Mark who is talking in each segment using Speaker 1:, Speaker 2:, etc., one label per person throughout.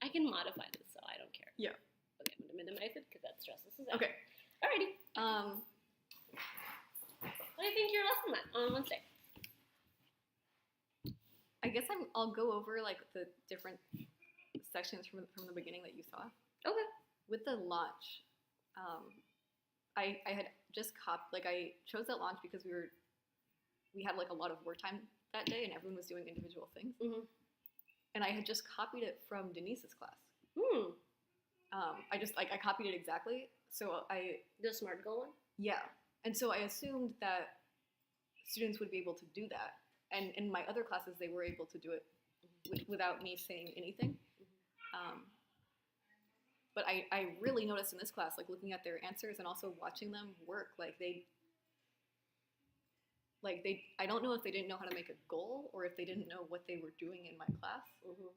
Speaker 1: I can modify this, so I don't care.
Speaker 2: Yeah.
Speaker 1: Okay, I'm gonna minimize it because that stresses us out.
Speaker 2: Okay.
Speaker 1: Alrighty. What do you think your lesson went on Wednesday?
Speaker 2: I guess I'll go over like the different sections from the beginning that you saw.
Speaker 1: Okay.
Speaker 2: With the launch, I had just I chose that launch because we had like a lot of work time that day and everyone was doing individual things.
Speaker 1: Mm-hmm.
Speaker 2: And I had just copied it from Denise's class.
Speaker 1: Hmm.
Speaker 2: I copied it exactly. So
Speaker 1: The SMART goal one?
Speaker 2: Yeah. And so I assumed that students would be able to do that. And in my other classes, they were able to do it without me saying anything. But I really noticed in this class, like looking at their answers and also watching them work, I don't know if they didn't know how to make a goal or if they didn't know what they were doing in my class.
Speaker 1: Mm-hmm.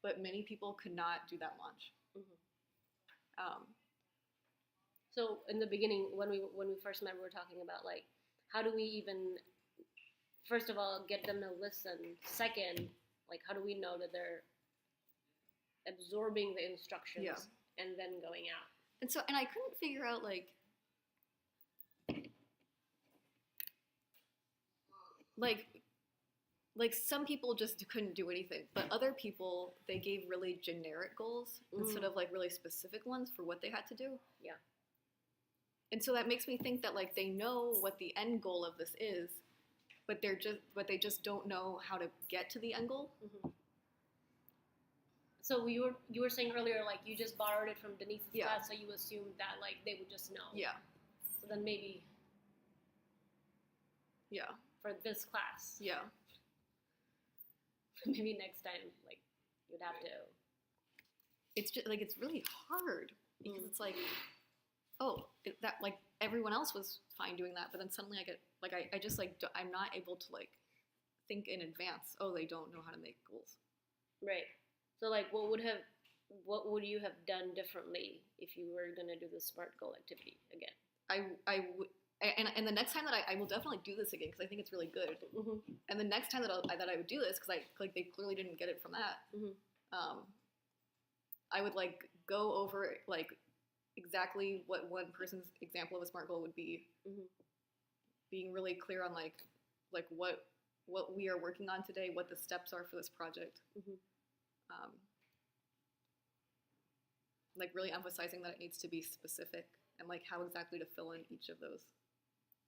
Speaker 2: But many people could not do that launch.
Speaker 1: Mm-hmm. So in the beginning, when we first met, we were talking about like how do we even, first of all, get them to listen. Second, like how do we know that they're absorbing the instructions and then going out?
Speaker 2: And I couldn't figure out like some people just couldn't do anything, but other people, they gave really generic goals instead of like really specific ones for what they had to do.
Speaker 1: Yeah.
Speaker 2: And so that makes me think that like they know what the end goal of this is, but they just don't know how to get to the end goal.
Speaker 1: Mm-hmm. So you were saying earlier like you just borrowed it from Denise's class, so you assumed that like they would just know.
Speaker 2: Yeah.
Speaker 1: So then maybe.
Speaker 2: Yeah.
Speaker 1: For this class.
Speaker 2: Yeah.
Speaker 1: Maybe next time, like, you'd have to.
Speaker 2: It's just like, it's really hard because it's like, that like everyone else was fine doing that, but then suddenly I get like, I just like, I'm not able to like think in advance. Oh, they don't know how to make goals.
Speaker 1: Right. So like, what would you have done differently if you were gonna do the SMART goal activity again?
Speaker 2: I would. And the next time that I will definitely do this again because I think it's really good.
Speaker 1: Mm-hmm.
Speaker 2: And the next time that I would do this because they clearly didn't get it from that.
Speaker 1: Mm-hmm.
Speaker 2: I would like go over like exactly what one person's example of a SMART goal would be, being really clear on like what we are working on today, what the steps are for this project. Like really emphasizing that it needs to be specific and like how exactly to fill in each of those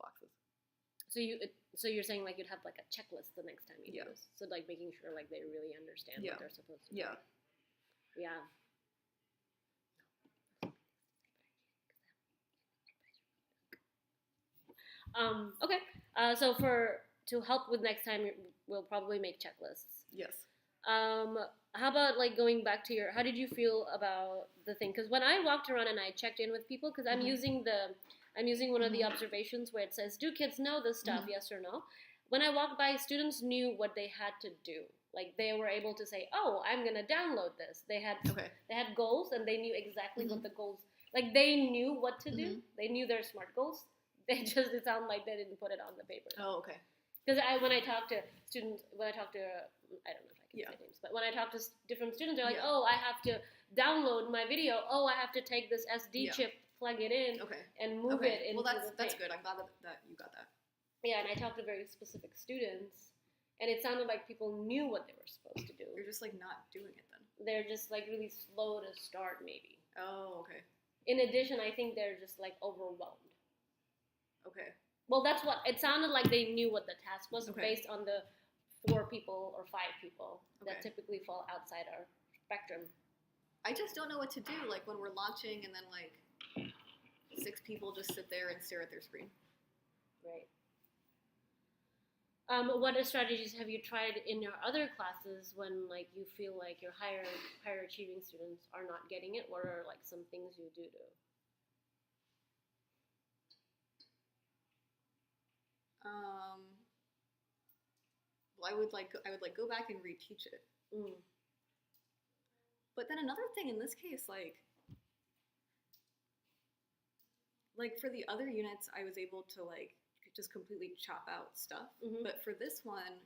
Speaker 2: boxes.
Speaker 1: So you're saying like you'd have like a checklist the next time you do this. So like making sure like they really understand what they're supposed to do. Yeah. Yeah. Okay. So to help with next time, we'll probably make checklists.
Speaker 2: Yes.
Speaker 1: How about like going back to how did you feel about the thing? Because when I walked around and I checked in with people, because I'm using one of the observations where it says, do kids know this stuff, yes or no? When I walked by, students knew what they had to do. Like they were able to say, oh, I'm going to download this. They had goals and they knew exactly what the goals, like they knew what to do. They knew their SMART goals. It sounded like they didn't put it on the paper.
Speaker 2: Oh, okay.
Speaker 1: Because when I talk to students, I don't know if I can say names, but when I talk to different students, they're like, oh, I have to download my video. Oh, I have to take this SD chip, plug it in, and move it into the thing.
Speaker 2: That's good. I'm glad that you got that.
Speaker 1: Yeah, and I talked to very specific students, and it sounded like people knew what they were supposed to do.
Speaker 2: You're just like not doing it then.
Speaker 1: They're just like really slow to start, maybe.
Speaker 2: Oh, okay.
Speaker 1: In addition, I think they're just like overwhelmed.
Speaker 2: Okay.
Speaker 1: Well, that's what it sounded like. They knew what the task was based on the 4 people or 5 people that typically fall outside our spectrum.
Speaker 2: I just don't know what to do. Like when we're launching, and then like 6 people just sit there and stare at their screen.
Speaker 1: Right. What strategies have you tried in your other classes when like you feel like your higher achieving students are not getting it? What are like some things you do to?
Speaker 2: Well, I would go back and reteach it. But then another thing in this case, like for the other units, I was able to like just completely chop out stuff. But for this one,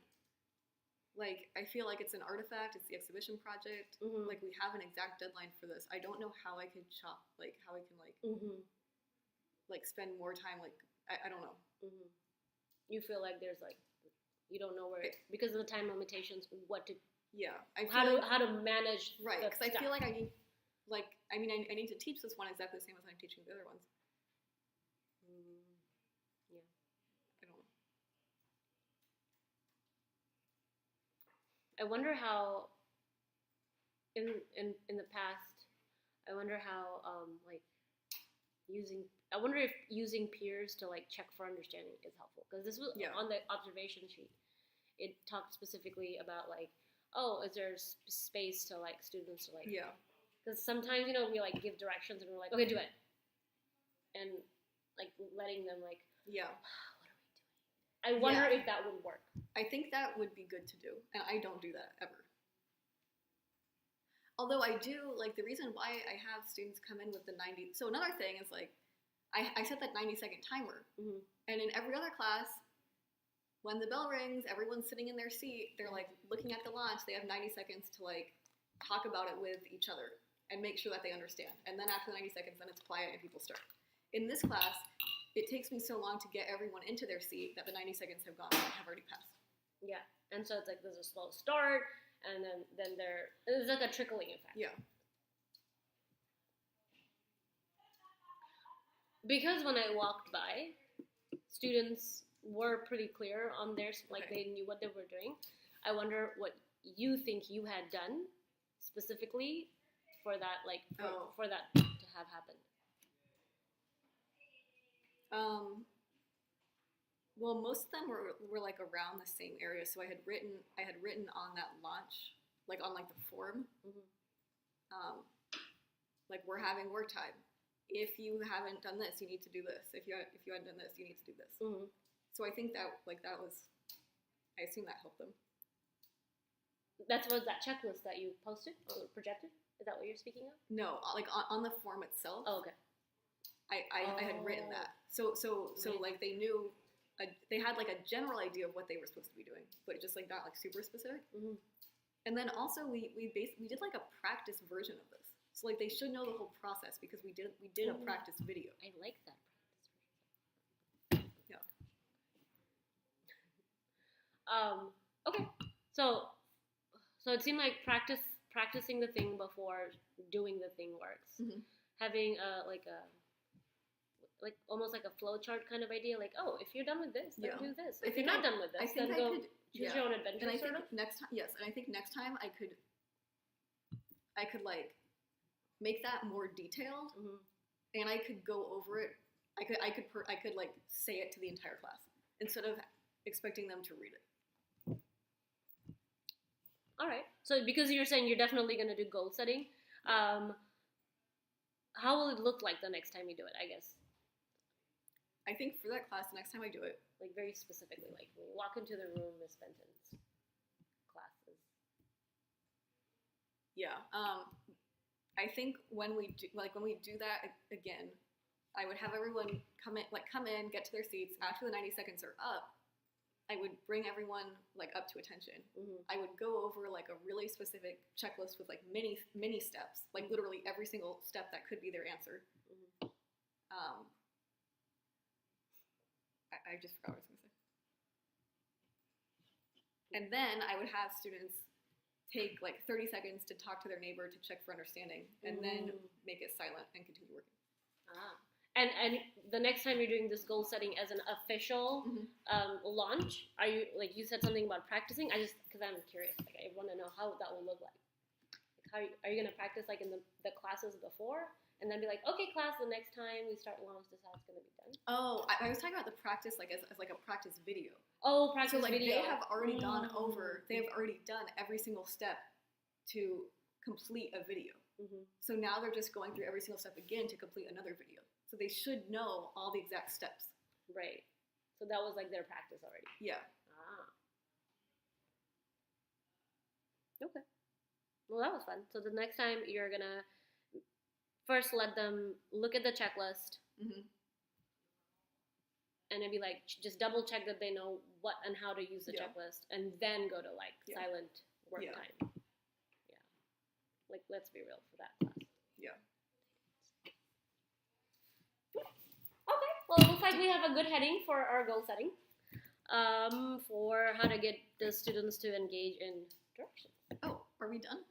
Speaker 2: like I feel like it's an artifact. It's the exhibition project.
Speaker 1: Mm-hmm.
Speaker 2: Like we have an exact deadline for this. I don't know how I could how I can
Speaker 1: Mm-hmm.
Speaker 2: like spend more time. Like I don't know.
Speaker 1: Mm-hmm. You feel like there's like you don't know where because of the time limitations what to
Speaker 2: Yeah,
Speaker 1: how to manage
Speaker 2: right
Speaker 1: the
Speaker 2: because I
Speaker 1: stuff.
Speaker 2: feel like I need I need to teach this one exactly the same as I'm teaching the other ones.
Speaker 1: Yeah.
Speaker 2: I don't know.
Speaker 1: I wonder how in the past I wonder how like I wonder if using peers to like check for understanding is helpful because this was on the observation sheet. It talked specifically about like, oh, is there space to like students to like because sometimes we like give directions and we're like, okay, do it, and like letting them like what are we doing? I wonder if that would work.
Speaker 2: I think that would be good to do, and I don't do that ever. Although I do, like, the reason why I have students come in with the 90, so another thing is, like, I set that 90-second timer, and in every other class, when the bell rings, everyone's sitting in their seat, they're, like, looking at the launch, they have 90 seconds to, like, talk about it with each other and make sure that they understand. And then after the 90 seconds, then it's quiet and people start. In this class, it takes me so long to get everyone into their seat that the 90 seconds have already passed.
Speaker 1: Yeah, and so it's like there's a slow start, and then there's like a trickling effect.
Speaker 2: Yeah.
Speaker 1: Because when I walked by, students were pretty clear on their like they knew what they were doing. I wonder what you think you had done specifically for that, like for that to have happened.
Speaker 2: Well, most of them were like around the same area. So I had written on that launch, like on like the form, like we're having work time. If you haven't done this, you need to do this. If you hadn't done this, you need to do this. So I think that I assume that helped them.
Speaker 1: That was that checklist that you posted or projected? Is that what you're speaking of?
Speaker 2: No, like on the form itself.
Speaker 1: Oh, okay.
Speaker 2: I had written that. So like they knew, they had like a general idea of what they were supposed to be doing, but just like not like super specific. And then also we did like a practice version of this. So like they should know the whole process because we did a practice video.
Speaker 1: I like that practice version.
Speaker 2: Yeah.
Speaker 1: Okay. So it seemed like practicing the thing before doing the thing works. Having like almost like a flow chart kind of idea, like, oh, if you're done with this, then do this. If you're not done with this, then go choose your own adventure.
Speaker 2: And I think next time, yes, and I think next time I could like make that more detailed, and I could go over it. I could like say it to the entire class instead of expecting them to read it.
Speaker 1: All right. So because you're saying you're definitely going to do goal setting, how will it look like the next time you do it? I guess.
Speaker 2: I think for that class, the next time I do it,
Speaker 1: like very specifically, like when you walk into the room, Miss Benton's classes.
Speaker 2: Yeah. I think when we do that again, I would have everyone come in, get to their seats. After the 90 seconds are up, I would bring everyone like up to attention. I would go over like a really specific checklist with like many steps, like literally every single step that could be their answer. I just forgot what I was going to say. And then I would have students take like 30 seconds to talk to their neighbor to check for understanding, and then make it silent and continue working.
Speaker 1: And the next time you're doing this goal setting as an official launch, are you, like you said something about practicing? Because I'm curious, like I want to know how that will look like. How are you going to practice like in the classes before? And then be like, okay, class, the next time we start launch, this is how it's going to be done.
Speaker 2: Oh, I was talking about the practice like as like a practice video.
Speaker 1: Oh, practice video. So like
Speaker 2: video. They have already gone over, they have already done every single step to complete a video. So now they're just going through every single step again to complete another video. So they should know all the exact steps.
Speaker 1: Right. So that was like their practice already.
Speaker 2: Yeah.
Speaker 1: Okay. Well, that was fun. So the next time you're going to first let them look at the checklist and it'd be like just double check that they know what and how to use the
Speaker 2: Yeah.
Speaker 1: checklist, and then go to like
Speaker 2: Yeah.
Speaker 1: silent work
Speaker 2: Yeah.
Speaker 1: time. Yeah, like let's be real for that class.
Speaker 2: Yeah.
Speaker 1: Okay, well, it looks like we have a good heading for our goal setting, for how to get the students to engage in direction.
Speaker 2: Oh, are we done?